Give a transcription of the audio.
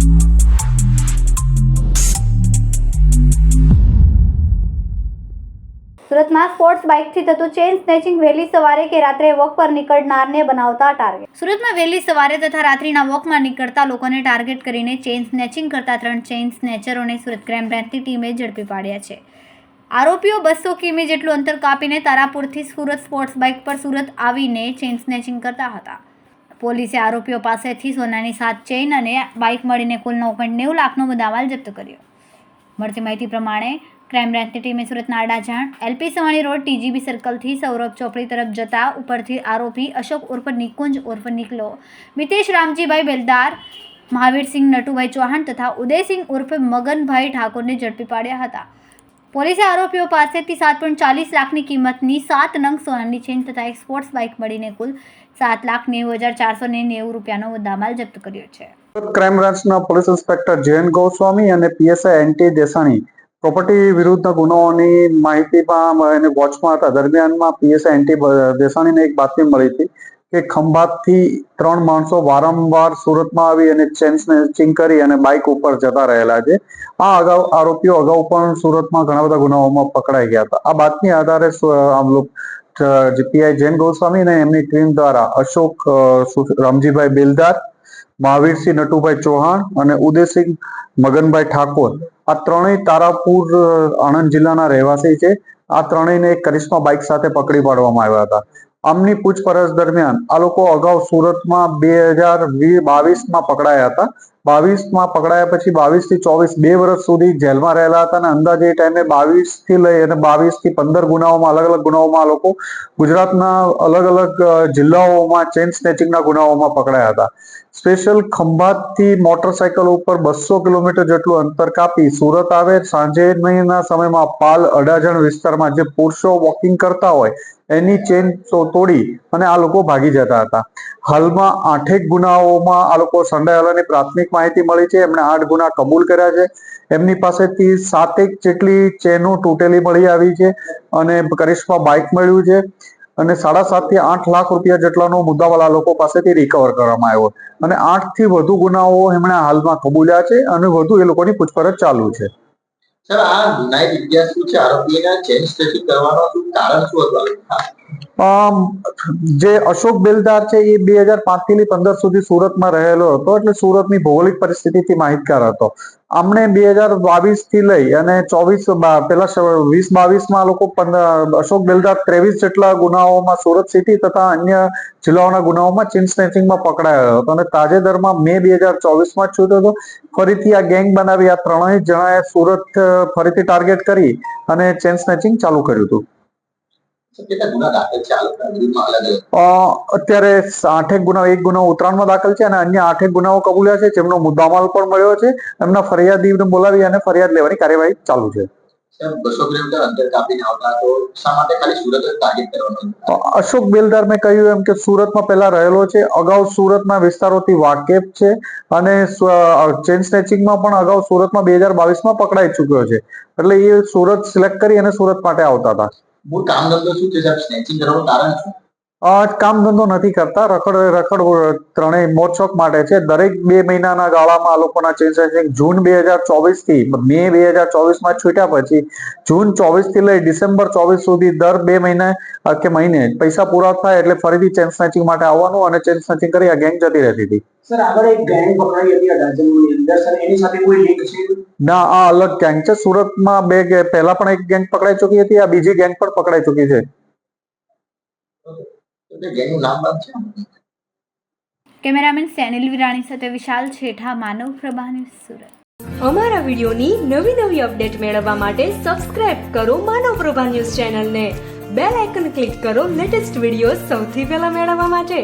સુરતમાં સ્પોર્ટ્સ બાઇકથી થતું chain snatching વહેલી સવારે કે રાત્રે વોક પર નીકળનારને બનાવતા ટાર્ગેટ. સુરતમાં વહેલી સવારે તથા રાત્રિના વોકમાં નીકળતા લોકોને ટાર્ગેટ કરીને ચેઇન સ્નેચિંગ કરતા 3 ચેઇન સ્નેચરોને સુરત ક્રાઇમ બ્રાન્ચની ટીમે ઝડપી પાડ્યા છે. આરોપીઓ 200 કિમી જેટલું અંતર કાપીને તારાપુરથી સુરત સ્પોર્ટ્સ બાઇક પર સુરત આવીને ચેઇન સ્નેચિંગ કરતા હતા. પોલીસે આરોપીઓ પાસેથી સોનાની 7 ચેઇન અને બાઇક મળીને કુલ 9.90 લાખનો મુદ્દામાલ જપ્ત કર્યો. મળતી માહિતી પ્રમાણે ક્રાઇમ બ્રાન્ચની ટીમે સુરતના Adajan LP Savani road TGB સર્કલથી સૌરભ ચોકડી તરફ જતા ઉપરથી આરોપી અશોક ઉર્ફ નિકુંજ ઉર્ફ નિકલો, મિતેશ રામજીભાઈ બેલદાર, મહાવીરસિંહ નટુભાઈ ચૌહાણ તથા ઉદયસિંહ ઉર્ફ મગનભાઈ ઠાકોરને ઝડપી પાડ્યા હતા. પોલીસે આરોપીઓ પાસેથી 7.40 લાખની કિંમતની 7 નંગ સોનાની ચેઇન તથા એક સ્પોર્ટ્સ બાઇક મળીને કુલ 7,90,490 રૂપિયાનો મુદ્દામાલ જપ્ત કર્યો છે. ક્રાઇમ બ્રાન્ચના પોલીસ ઇન્સ્પેક્ટર જયંત ગોસ્વામી અને પીએસઆઈ એનટી દેસાણી પ્રોપર્ટી વિરુદ્ધના ગુનાઓની માહિતીમાં એને વોચમાં હતા. દરમિયાનમાં પીએસઆઈ એનટી દેસાણીને એક બાતમી મળી હતી કે ખંભાતથી 3 માણસો વારંવાર સુરતમાં આવી અને ચેઇન સ્નેચિંગ કરી અને બાઇક ઉપર જતા રહેલા છે. આ આરોપીઓ અગાઉ પણ સુરતમાં ઘણા બધા ગુનાઓમાં પકડાઈ ગયા હતા. આ બાતમી આધારે પીઆઈ જૈન ગોસ્વામી અને એમની ટીમ દ્વારા અશોક રામજીભાઈ બેલદાર, મહાવીરસિંહ નટુભાઈ ચૌહાણ અને ઉદયસિંહ મગનભાઈ ઠાકોર, આ ત્રણેય તારાપુર આણંદ જિલ્લાના રહેવાસી છે. આ ત્રણેયને એક કરિશ્મા બાઇક સાથે પકડી પાડવામાં આવ્યા હતા. આમની પૂછપરછ દરમિયાન આ લોકો અગાઉ સુરતમાં 2022માં પકડાયા હતા. 22માં પકડાયા પછી 22 થી 24 2 વર્ષ સુધી જેલમાં રહેલા હતા અને અંદાજે એ ટાઈમે 22 થી લઈ અને 22 થી 15 ગુનાઓમાં અલગ અલગ ગુનાઓમાં આ લોકો ગુજરાતના અલગ અલગ જિલ્લાઓમાં ચેઇન સ્નેચિંગના ગુનાઓમાં પકડાયા હતા. સ્પેશિયલ ખંભાતથી મોટરસાયકલ ઉપર 200 કિલોમીટર જેટલું અંતર કાપી સુરત આવે સાંજેના સમયમાં પાલ અડાજણ વિસ્તારમાં જે પુરુષો વોકિંગ કરતા હોય એની ચેઇન તોડી અને આ લોકો ભાગી જતા હતા. હાલમાં 8 ગુનાઓમાં આ લોકો સંડોવાયેલાની પ્રાથમિક માહિતી મળી છે. એમણે 8 ગુના કબૂલ કર્યા છે. એમની પાસેથી 7 જેટલી ચેનો તૂટેલી મળી આવી છે અને કરિશ્મા બાઇક મળ્યું છે અને 7.5 થી 8 લાખ રૂપિયા જેટલાનો મુદ્દામાલ આ લોકો પાસેથી રિકવર કરવામાં આવ્યો અને 8 થી વધુ ગુનાઓ એમણે હાલમાં કબૂલ્યા છે અને વધુ એ લોકોની પૂછપરછ ચાલુ છે. સર, આ ગુનાહિત ઇતિહાસ શું છે? આરોપીને ચેઇન સ્નેચિંગ કરવાનો શું કારણ શું હતું? જે અશોક બેલદાર છે એ 2005 થી 15 સુધી સુરતમાં રહેલો હતો એટલે સુરતની ભૌગોલિક પરિસ્થિતિથી માહિતગાર હતો. આમણે 2022 થી લઈ અને 24 પેલા 20-22માં લોકો અશોક બેલદાર 23 જેટલા ગુનાઓમાં સુરત સિટી તથા અન્ય જિલ્લાઓના ગુનાઓમાં ચેઇન સ્નેચિંગમાં પકડાયો હતો અને તાજેતરમાં મે 2024માં છૂટ્યો હતો. ફરીથી આ ગેંગ બનાવી આ ત્રણેય જણાએ સુરત ફરીથી ટાર્ગેટ કરી અને ચેઇન સ્નેચિંગ ચાલુ કર્યું હતું. અત્યારે 8 ગુના, 1 ગુનો ઉત્તરાયણમાં દાખલ છે અને અન્ય 8 ગુનાઓ કબૂલ્યા છે જેમનો મુદ્દામાલ પણ મળ્યો છે. એમના ફરિયાદીને બોલાવી અને ફરિયાદ લેવાની કાર્યવાહી ચાલુ છે. 200 કિલોમીટર અંતર કાપીને આવતા તો શા માટે ખાલી સુરત જ ટાર્ગેટ કરવાનો? અશોક બેલદાર મેં કહ્યું એમ કે સુરતમાં પહેલા રહેલો છે, અગાઉ સુરતના વિસ્તારોથી વાકેફ છે અને ચેઇન સ્નેચિંગમાં પણ અગાઉ સુરતમાં 2022માં પકડાઈ ચુક્યો છે એટલે એ સુરત સિલેક્ટ કરી અને સુરત માટે આવતા હતા. મૂળ કામ ધંધો શું છે સાહેબ? સ્નેચિંગ કરવાનું કારણ શું? કામ ધંધો નથી કરતા, રખડ ત્રણેય મોજશોખ માટે છે. દરેક 2 મહિનાના ગાળામાં આ લોકોના ચેઇન સ્નેચિંગ જૂન 2024 થી મે 2024માં છૂટ્યા પછી જૂન 24 થી લઈ ડિસેમ્બર 24 સુધી દર 2 મહિને કે મહિને પૈસા પૂરા થાય એટલે ફરીથી ચેઇન સ્નેચિંગ માટે આવવાનું અને ચેઇન સ્નેચિંગ કરી આ ગેંગ જતી રહેતી હતી. સર, આગળ એક ગેંગ પકડાઈ હતી અડાજણની અંદર, સર એની સાથે કોઈ લિંક છે? ના, આ અલગ ગેંગ છે. સુરતમાં પહેલા પણ એક ગેંગ પકડાઈ ચૂકી હતી, આ બીજી ગેંગ પણ પકડાઈ ચૂકી છે. કેમેરામેન સેનિલ વિરાણી સાથે વિશાલ છેઠા, માનવ પ્રભા ન્યૂઝ, સુરત. અમારા વિડીયોની નવી અપડેટ મેળવવા માટે સબસ્ક્રાઇબ કરો માનવ પ્રભા ન્યૂઝ ચેનલને. બેલ આઇકન ક્લિક કરો લેટેસ્ટ વિડીયો સૌથી પહેલા મેળવવા માટે.